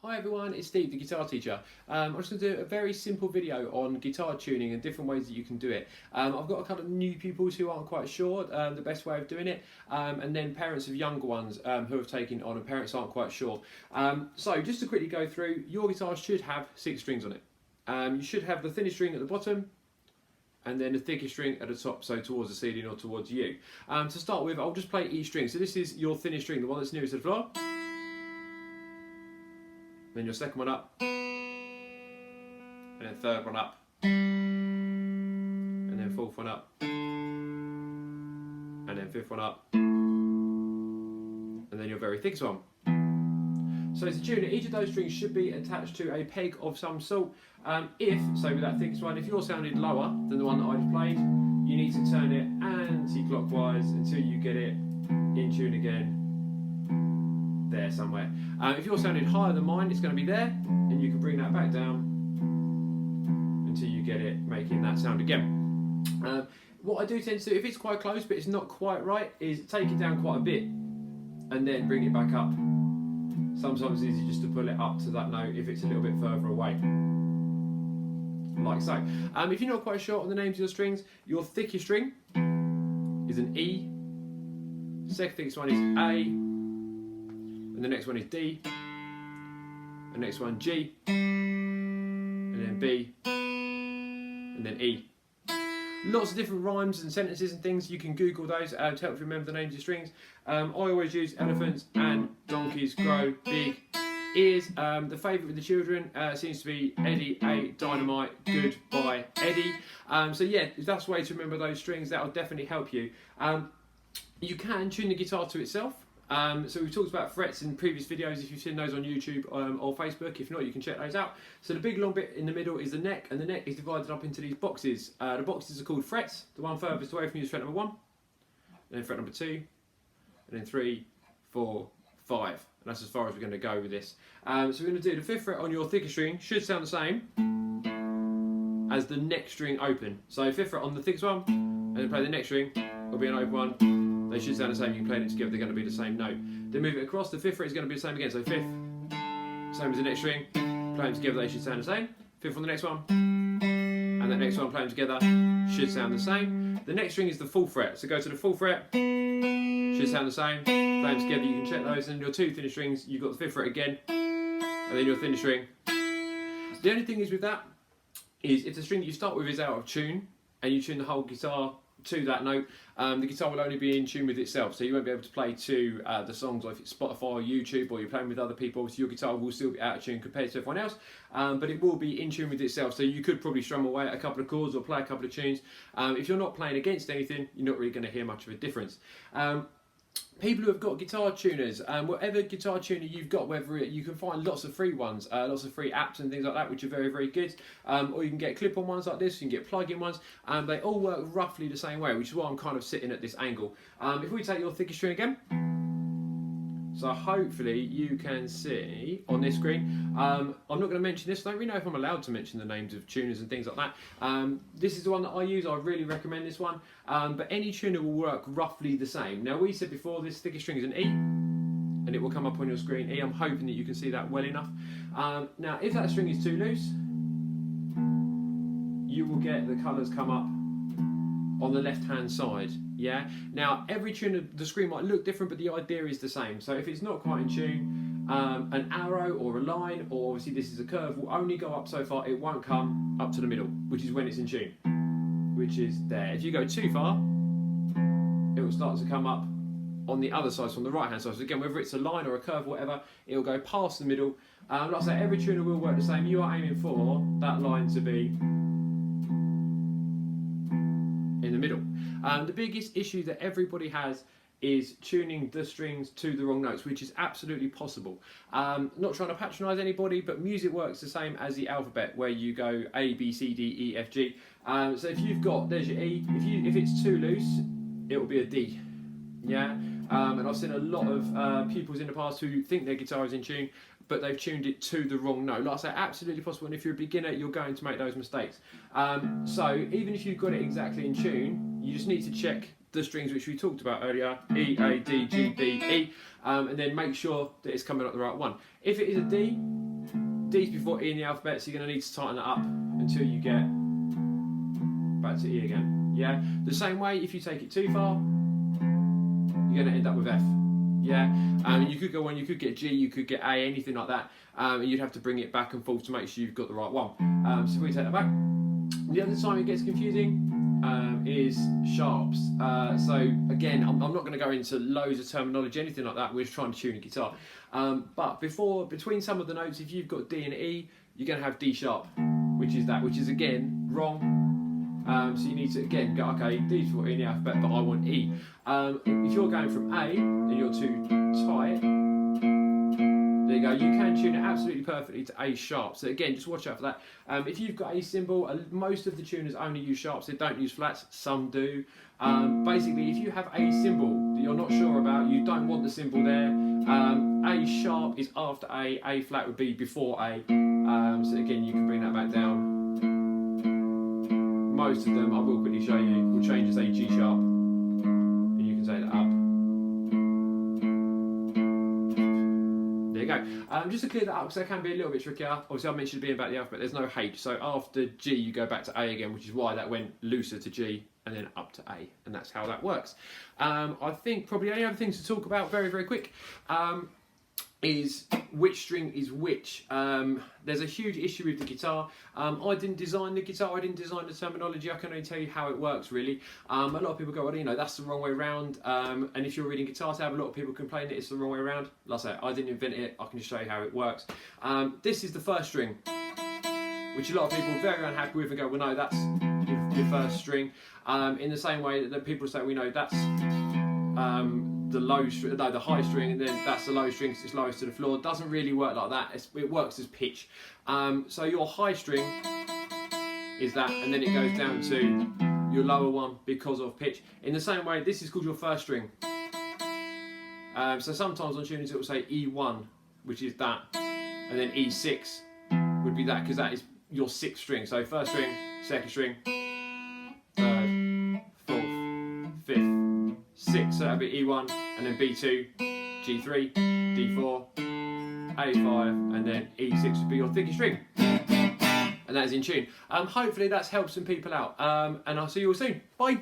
Hi everyone, it's Steve, the guitar teacher. I'm just going to do a very simple video on guitar tuning and different ways that you can do it. I've got a couple of new pupils who aren't quite sure the best way of doing it, and then parents of younger ones who have taken on and parents aren't quite sure. So just to quickly go through, your guitar should have 6 strings on it. You should have the thinnest string at the bottom, and then the thickest string at the top, so towards the ceiling or towards you. To start with, I'll just play each string. So this is your thinnest string, the one that's nearest to the floor. Then your second one up, and then third one up, and then fourth one up, and then fifth one up, and then your very thickest one. So to tune it, each of those strings should be attached to a peg of some sort. If, so with that thickest one, if you're sounded lower than the one that I just played, you need to turn it anti-clockwise until you get it in tune again. There somewhere. If you're sounding higher than mine, it's going to be there, and you can bring that back down until you get it making that sound again. What I do tend to do, if it's quite close but it's not quite right, is take it down quite a bit and then bring it back up. Sometimes it's easy just to pull it up to that note if it's a little bit further away, like so. If you're not quite sure on the names of your strings, your thickest string is an E, second thickest one is A, and the next one is D, the next one G, and then B, and then E. Lots of different rhymes and sentences and things, you can Google those to help you remember the names of your strings. I always use elephants and donkeys grow big ears. The favourite with the children seems to be Eddie A Dynamite Goodbye Eddie. So yeah, if that's the way to remember those strings, that'll definitely help you. You can tune the guitar to itself. So we've talked about frets in previous videos if you've seen those on YouTube or Facebook. If not, you can check those out. So the big long bit in the middle is the neck, and the neck is divided up into these boxes. The boxes are called frets. The one furthest away from you is fret number 1, and then fret number 2, and then 3, 4, 5. And that's as far as we're going to go with this. So we're going to do the 5th fret on your thicker string, should sound the same as the next string open. So 5th fret on the thickest one, and then play the next string, will be an open one. They should sound the same, you can play them together, they're going to be the same note. Then move it across, the 5th fret is going to be the same again, so 5th, same as the next string, play them together, they should sound the same. 5th on the next one, and the next one, play them together, should sound the same. The next string is the 4th fret, so go to the 4th fret, should sound the same, play them together, you can check those, and your 2 thinnest strings, you've got the 5th fret again, and then your thinnest string. The only thing is with that, is if the string that you start with is out of tune, and you tune the whole guitar to that note, the guitar will only be in tune with itself, so you won't be able to play to the songs, or if it's Spotify or YouTube or you're playing with other people, so your guitar will still be out of tune compared to everyone else, but it will be in tune with itself, so you could probably strum away at a couple of chords or play a couple of tunes. If you're not playing against anything, you're not really going to hear much of a difference. People who have got guitar tuners, whatever guitar tuner you've got, whether you can find lots of free ones, lots of free apps and things like that, which are very, very good, or you can get clip-on ones like this, you can get plug-in ones, they all work roughly the same way, which is why I'm kind of sitting at this angle. If we take your thickest string again, so hopefully you can see on this screen, I'm not going to mention this, I don't really know if I'm allowed to mention the names of tuners and things like that. This is the one that I use, I really recommend this one, but any tuner will work roughly the same. Now we said before this thickest string is an E, and it will come up on your screen E. I'm hoping that you can see that well enough. Now if that string is too loose, you will get the colours come up on the left hand side. Yeah. Now every tuner, the screen might look different, but the idea is the same. So if it's not quite in tune, an arrow or a line, or obviously this is a curve, will only go up so far. It won't come up to the middle, which is when it's in tune, which is there. If you go too far, it will start to come up on the other side, so on the right hand side. So again, whether it's a line or a curve or whatever, it will go past the middle. Like I say, every tuner will work the same. You are aiming for that line to be in the middle. The biggest issue that everybody has is tuning the strings to the wrong notes, which is absolutely possible. Not trying to patronise anybody, but music works the same as the alphabet, where you go A, B, C, D, E, F, G. So if you've got, there's your E, if it's too loose, it will be a D. Yeah, and I've seen a lot of pupils in the past who think their guitar is in tune, but they've tuned it to the wrong note. Like I say, absolutely possible, and if you're a beginner, you're going to make those mistakes. So even if you've got it exactly in tune, you just need to check the strings which we talked about earlier, E, A, D, G, B, E, and then make sure that it's coming up the right one. If it is a D, D's before E in the alphabet, so you're going to need to tighten it up until you get back to E again. Yeah. The same way, if you take it too far, you're going to end up with F. Yeah. You could go on. You could get G. You could get A. Anything like that. And you'd have to bring it back and forth to make sure you've got the right one. So if we take that back, the other time it gets confusing is sharps. So again, I'm not going to go into loads of terminology, anything like that. We're just trying to tune a guitar. But between some of the notes, if you've got D and E, you're going to have D sharp, which is again wrong. So you need to again go, okay, D's for E in the alphabet, but I want E. If you're going from A and you're too tight, there you go. You can tune it absolutely perfectly to A sharp. So again, just watch out for that. If you've got a cymbal, most of the tuners only use sharps. They don't use flats. Some do. Basically, if you have a cymbal that you're not sure about, you don't want the cymbal there. A sharp is after A. A flat would be before A. So again, you can bring that back down. Most of them, I will quickly show you, will change as a G sharp, and you can take that up. There you go. Just to clear that up, because that can be a little bit trickier. Obviously, I mentioned being about the alphabet. There's no H, so after G, you go back to A again, which is why that went looser to G and then up to A, and that's how that works. I think probably any other things to talk about very, very quick. Is which string is which. There's a huge issue with the guitar. I didn't design the guitar, I didn't design the terminology, I can only tell you how it works really. A lot of people go, well, you know, that's the wrong way around. And if you're reading Guitar Tab, a lot of people complain that it's the wrong way around. Like I say, I didn't invent it, I can just show you how it works. This is the first string, which a lot of people are very unhappy with and go, well no, that's your first string. In the same way that people say, we know that's the low string, no, the high string, and then that's the low string because it's lowest to the floor. It doesn't really work like that. It works as pitch. So your high string is that, and then it goes down to your lower one because of pitch. In the same way, this is called your first string. So sometimes on tuners it will say E1, which is that, and then E6 would be that because that is your sixth string. So first string, second string, third, fourth, fifth, sixth, so that'd be E1, and then B2, G3, D4, A5, and then E6 would be your thickest string. And that is in tune. Hopefully that's helped some people out. And I'll see you all soon. Bye.